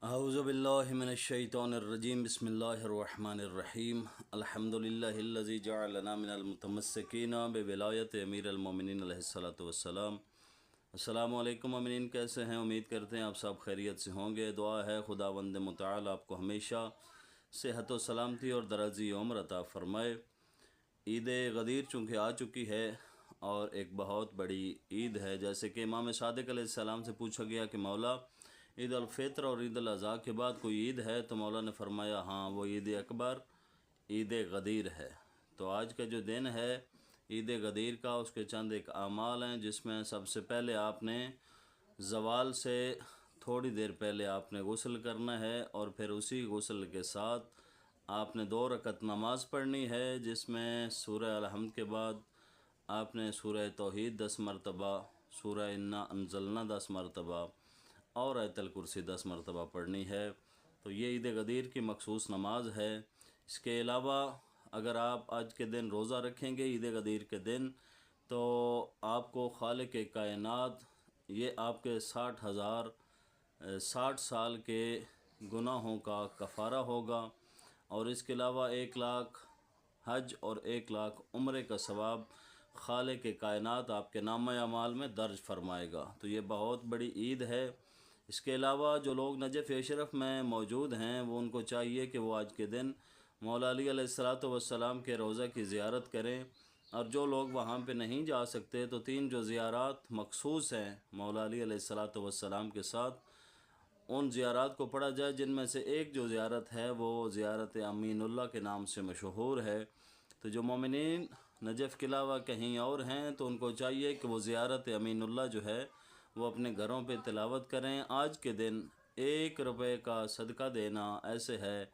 اعوذ باللہ من الشیطان الرجیم بسم اللہ الرحمن الرحیم الحمدللہ الذی جعلنا من المتمسکین بولایت امیر المومنین علیہ الصلاۃ والسلام۔ السلام علیکم مومنین، کیسے ہیں؟ امید کرتے ہیں آپ سب خیریت سے ہوں گے۔ دعا ہے خداوند متعال آپ کو ہمیشہ صحت و سلامتی اور درازی عمر عطا فرمائے۔ عید غدیر چونکہ آ چکی ہے اور ایک بہت بڑی عید ہے، جیسے کہ امام صادق علیہ السلام سے پوچھا گیا کہ مولا عید الفطر اور عید الاضحیٰ کے بعد کوئی عید ہے؟ تو مولا نے فرمایا ہاں، وہ عید اکبر عید غدیر ہے۔ تو آج کا جو دن ہے عید غدیر کا، اس کے چند ایک اعمال ہیں، جس میں سب سے پہلے آپ نے زوال سے تھوڑی دیر پہلے آپ نے غسل کرنا ہے، اور پھر اسی غسل کے ساتھ آپ نے 2 رکعت نماز پڑھنی ہے، جس میں سورہ الحمد کے بعد آپ نے سورہ توحید 10 مرتبہ، سورہ انا انزلنا 10 مرتبہ اور آیت الکرسی 10 مرتبہ پڑھنی ہے۔ تو یہ عید غدیر کی مخصوص نماز ہے۔ اس کے علاوہ اگر آپ آج کے دن روزہ رکھیں گے عید غدیر کے دن، تو آپ کو خالق کائنات یہ آپ کے 60 سال کے گناہوں کا کفارہ ہوگا، اور اس کے علاوہ 1 لاکھ حج اور 1 لاکھ عمرے کا ثواب خالق کائنات آپ کے نامہ اعمال میں درج فرمائے گا۔ تو یہ بہت بڑی عید ہے۔ اس کے علاوہ جو لوگ نجف اشرف میں موجود ہیں، وہ ان کو چاہیے کہ وہ آج کے دن مولا علی علیہ الصلاۃ والسلام کے روضہ کی زیارت کریں، اور جو لوگ وہاں پہ نہیں جا سکتے تو 3 جو زیارات مخصوص ہیں مولا علی علیہ الصلاۃ والسلام کے ساتھ، ان زیارات کو پڑھا جائے، جن میں سے ایک جو زیارت ہے وہ زیارت امین اللہ کے نام سے مشہور ہے۔ تو جو مومنین نجف کے علاوہ کہیں اور ہیں تو ان کو چاہیے کہ وہ زیارت امین اللہ جو ہے وہ اپنے گھروں پہ تلاوت کریں۔ آج کے دن 1 روپے کا صدقہ دینا ایسے ہے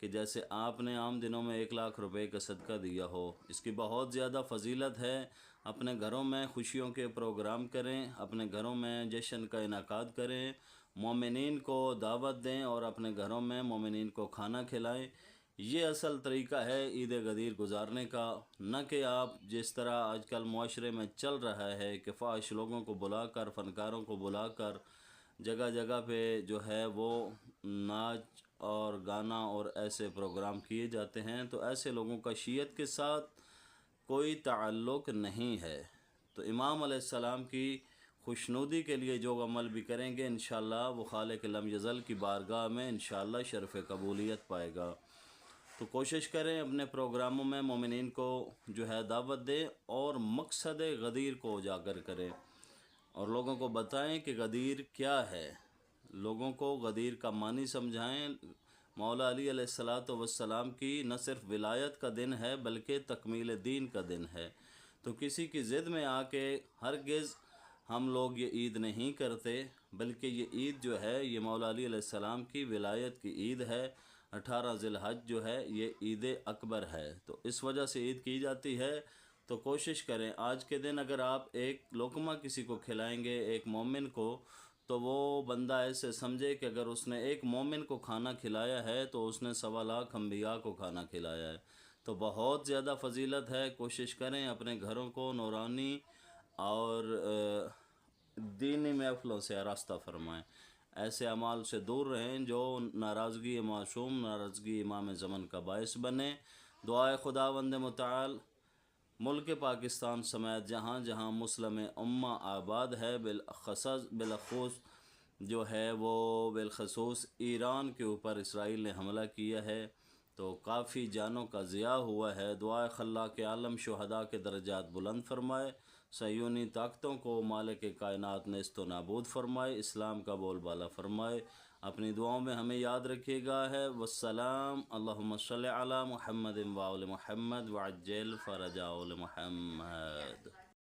کہ جیسے آپ نے عام دنوں میں 1 لاکھ روپے کا صدقہ دیا ہو۔ اس کی بہت زیادہ فضیلت ہے۔ اپنے گھروں میں خوشیوں کے پروگرام کریں، اپنے گھروں میں جشن کا انعقاد کریں، مومنین کو دعوت دیں اور اپنے گھروں میں مومنین کو کھانا کھلائیں۔ یہ اصل طریقہ ہے عید غدیر گزارنے کا، نہ کہ آپ جس طرح آج کل معاشرے میں چل رہا ہے کہ فحش لوگوں کو بلا کر، فنکاروں کو بلا کر جگہ جگہ پہ جو ہے وہ ناچ اور گانا اور ایسے پروگرام کیے جاتے ہیں۔ تو ایسے لوگوں کا شیعت کے ساتھ کوئی تعلق نہیں ہے۔ تو امام علیہ السلام کی خوشنودی کے لیے جو عمل بھی کریں گے انشاءاللہ وہ خالق لم یزل کی بارگاہ میں انشاءاللہ شرف قبولیت پائے گا۔ تو کوشش کریں اپنے پروگراموں میں مومنین کو جو ہے دعوت دیں، اور مقصد غدیر کو اجاگر کریں، اور لوگوں کو بتائیں کہ غدیر کیا ہے، لوگوں کو غدیر کا معنی سمجھائیں۔ مولا علی علیہ الصلاۃ والسلام کی نہ صرف ولایت کا دن ہے بلکہ تکمیل دین کا دن ہے۔ تو کسی کی ضد میں آ کے ہرگز ہم لوگ یہ عید نہیں کرتے، بلکہ یہ عید جو ہے یہ مولا علی علیہ السلام کی ولایت کی عید ہے۔ 18 ذی الحج جو ہے یہ عید اکبر ہے، تو اس وجہ سے عید کی جاتی ہے۔ تو کوشش کریں آج کے دن اگر آپ ایک لقمہ کسی کو کھلائیں گے، ایک مومن کو، تو وہ بندہ ایسے سمجھے کہ اگر اس نے ایک مومن کو کھانا کھلایا ہے تو اس نے 1.25 لاکھ انبیاء کو کھانا کھلایا ہے۔ تو بہت زیادہ فضیلت ہے۔ کوشش کریں اپنے گھروں کو نورانی اور دینی محفلوں سے آراستہ فرمائیں، ایسے اعمال سے دور رہیں جو ناراضگی معصوم، ناراضگی امام زمن کا باعث بنے۔ دعائے خداوند متعال ملک پاکستان سمیت جہاں جہاں مسلم امہ آباد ہے، بالخصوص جو ہے وہ بالخصوص ایران کے اوپر اسرائیل نے حملہ کیا ہے، تو کافی جانوں کا ضیاع ہوا ہے۔ دعائے خلاق عالم شہداء کے درجات بلند فرمائے، صہیونی طاقتوں کو مالک کائنات نیست و نابود فرمائے، اسلام کا بول بالا فرمائے۔ اپنی دعاؤں میں ہمیں یاد رکھیے گا ہے۔ والسلام، اللہم صلی علی محمد و آل محمد وعجل فرج آل محمد۔